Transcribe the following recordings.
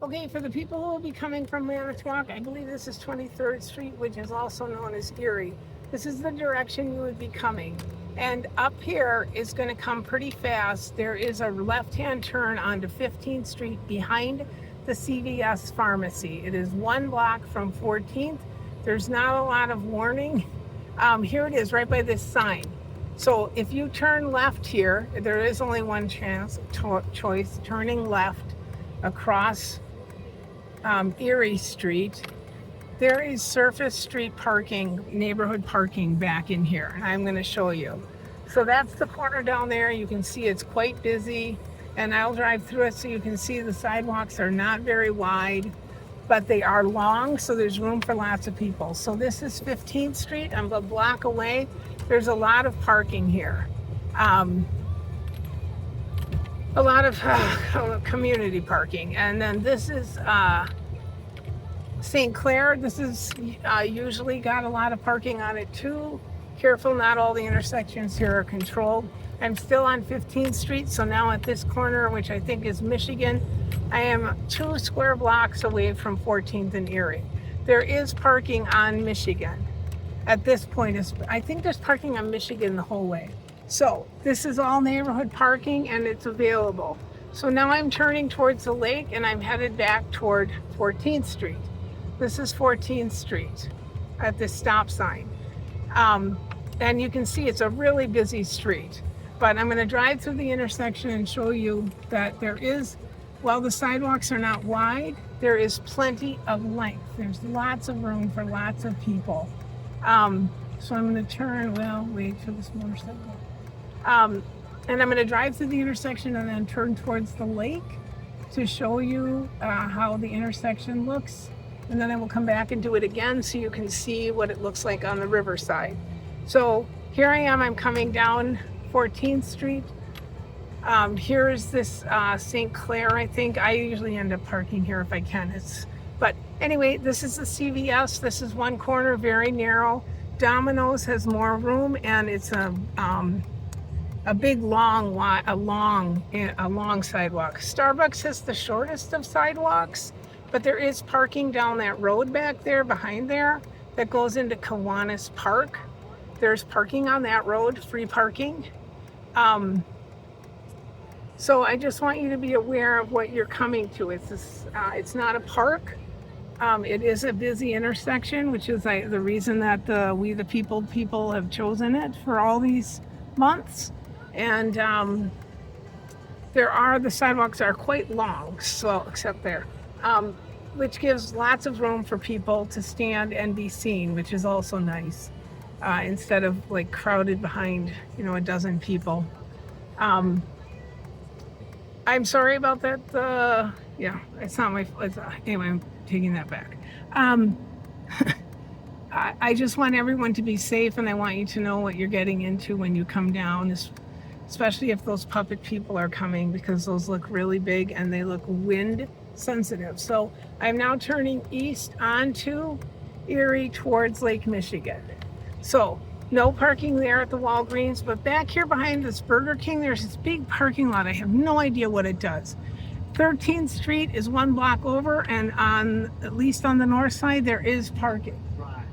Okay, for the people who will be coming from Manitowoc, I believe this is 23rd Street, which is also known as Erie. This is the direction you would be coming. And up here is going to come pretty fast. There is a left-hand turn onto 15th Street behind the CVS pharmacy. It is 1 block from 14th. There's not a lot of warning. Here it is, right by this sign. So if you turn left here, there is only one choice, turning left across Erie Street. There is surface street parking, neighborhood parking back in here, and I'm going to show you. So that's the corner down there. You can see it's quite busy, and I'll drive through it so you can see the sidewalks are not very wide, but they are long, so there's room for lots of people. So this is 15th Street. I'm a block away. There's a lot of parking here. A lot of community parking. And then this is St. Clair. This is usually got a lot of parking on it too. Careful, not all the intersections here are controlled. I'm still on 15th Street, so now at this corner, which I think is Michigan, I am 2 square blocks away from 14th and Erie. There is parking on Michigan. At this point, I think there's parking on Michigan the whole way. So this is all neighborhood parking and it's available. So now I'm turning towards the lake and I'm headed back toward 14th Street. This is 14th Street at this stop sign. And you can see it's a really busy street. But I'm going to drive through the intersection and show you that there is, while the sidewalks are not wide, there is plenty of length. There's lots of room for lots of people. So I'm going to turn, wait for this motorcycle. And I'm going to drive through the intersection and then turn towards the lake to show you how the intersection looks. And then I will come back and do it again so you can see what it looks like on the riverside. So here I am, I'm coming down 14th Street. Here is this St. Clair, I think. I usually end up parking here if I can. But anyway, this is the CVS. This is one corner, very narrow. Domino's has more room, and it's a big long sidewalk. Starbucks has the shortest of sidewalks, but there is parking down that road back there, behind there, that goes into Kiwanis Park. There's parking on that road, free parking. So I just want you to be aware of what you're coming to. It's not a park. It is a busy intersection, which is the reason that we the people have chosen it for all these months. And the sidewalks are quite long, so except there, which gives lots of room for people to stand and be seen, which is also nice, instead of like crowded behind, a dozen people. I'm sorry about that. It's not my fault. Anyway, I'm taking that back. I just want everyone to be safe, and I want you to know what you're getting into when you come down, especially if those puppet people are coming, because those look really big and they look wind sensitive. So I'm now turning east onto Erie towards Lake Michigan. So no parking there at the Walgreens, but back here behind this Burger King, there's this big parking lot. I have no idea what it does. 13th Street is 1 block over, and at least on the north side, there is parking.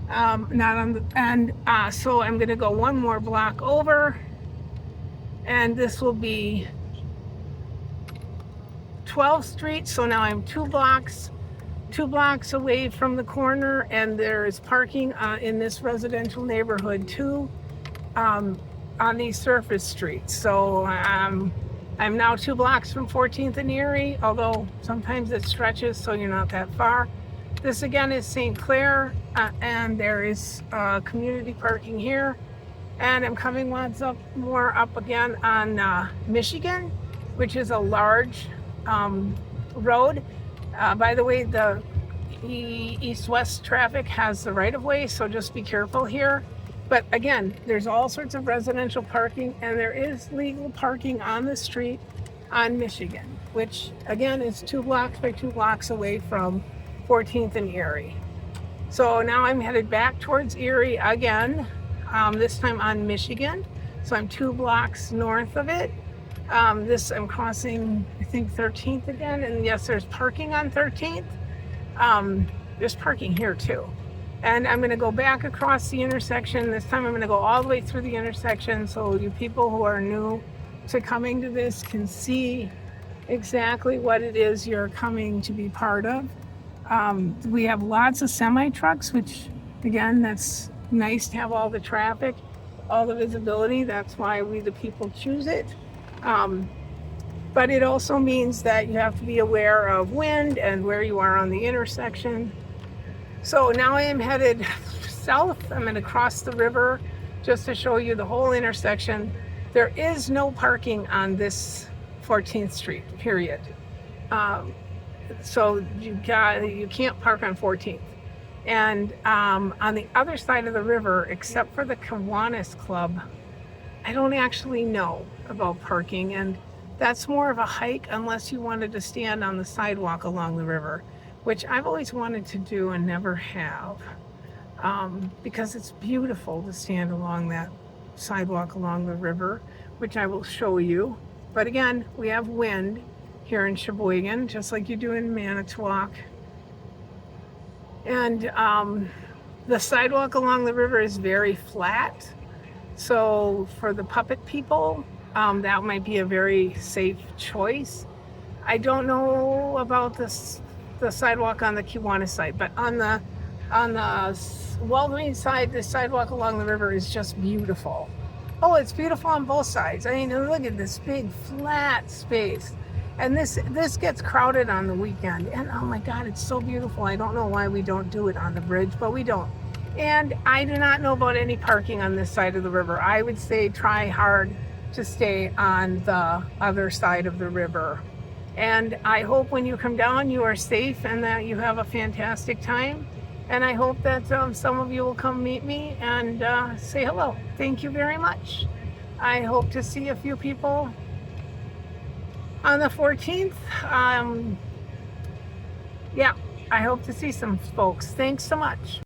So I'm going to go 1 more block over, and this will be 12th Street. So now I'm 2 blocks away from the corner, and there is parking in this residential neighborhood too, on these surface streets. So I'm now 2 blocks from 14th and Erie, although sometimes it stretches, so you're not that far. This again is St. Clair, and there is community parking here. And I'm coming more up again on Michigan, which is a large road. By the way, the east-west traffic has the right-of-way, so just be careful here. But again, there's all sorts of residential parking, and there is legal parking on the street on Michigan, which again is 2 blocks by 2 blocks away from 14th and Erie. So now I'm headed back towards Erie again, this time on Michigan. So I'm 2 blocks north of it. I'm crossing, I think 13th again, and yes, there's parking on 13th. There's parking here too. And I'm going to go back across the intersection. This time I'm going to go all the way through the intersection so you people who are new to coming to this can see exactly what it is you're coming to be part of. We have lots of semi trucks, which again, that's nice to have all the traffic, all the visibility. That's why we, the people, choose it. But it also means that you have to be aware of wind and where you are on the intersection. So now I am headed south. I'm going to cross the river just to show you the whole intersection. There is no parking on this 14th Street, period. So you can't park on 14th. And on the other side of the river, except for the Kiwanis Club, I don't actually know about parking, and that's more of a hike unless you wanted to stand on the sidewalk along the river, which I've always wanted to do and never have, because it's beautiful to stand along that sidewalk along the river, which I will show you. But again, we have wind here in Sheboygan, just like you do in Manitowoc. And the sidewalk along the river is very flat. So for the puppet people, that might be a very safe choice. I don't know about the sidewalk on the Kiwanis side, but on the Walgreen side, the sidewalk along the river is just beautiful. Oh, it's beautiful on both sides. I mean, look at this big flat space. And this gets crowded on the weekend. And oh my God, it's so beautiful. I don't know why we don't do it on the bridge, but we don't. And I do not know about any parking on this side of the river. I would say try hard to stay on the other side of the river. And I hope when you come down, you are safe and that you have a fantastic time. And I hope that some of you will come meet me and say hello. Thank you very much. I hope to see a few people on the 14th. Yeah, I hope to see some folks. Thanks so much.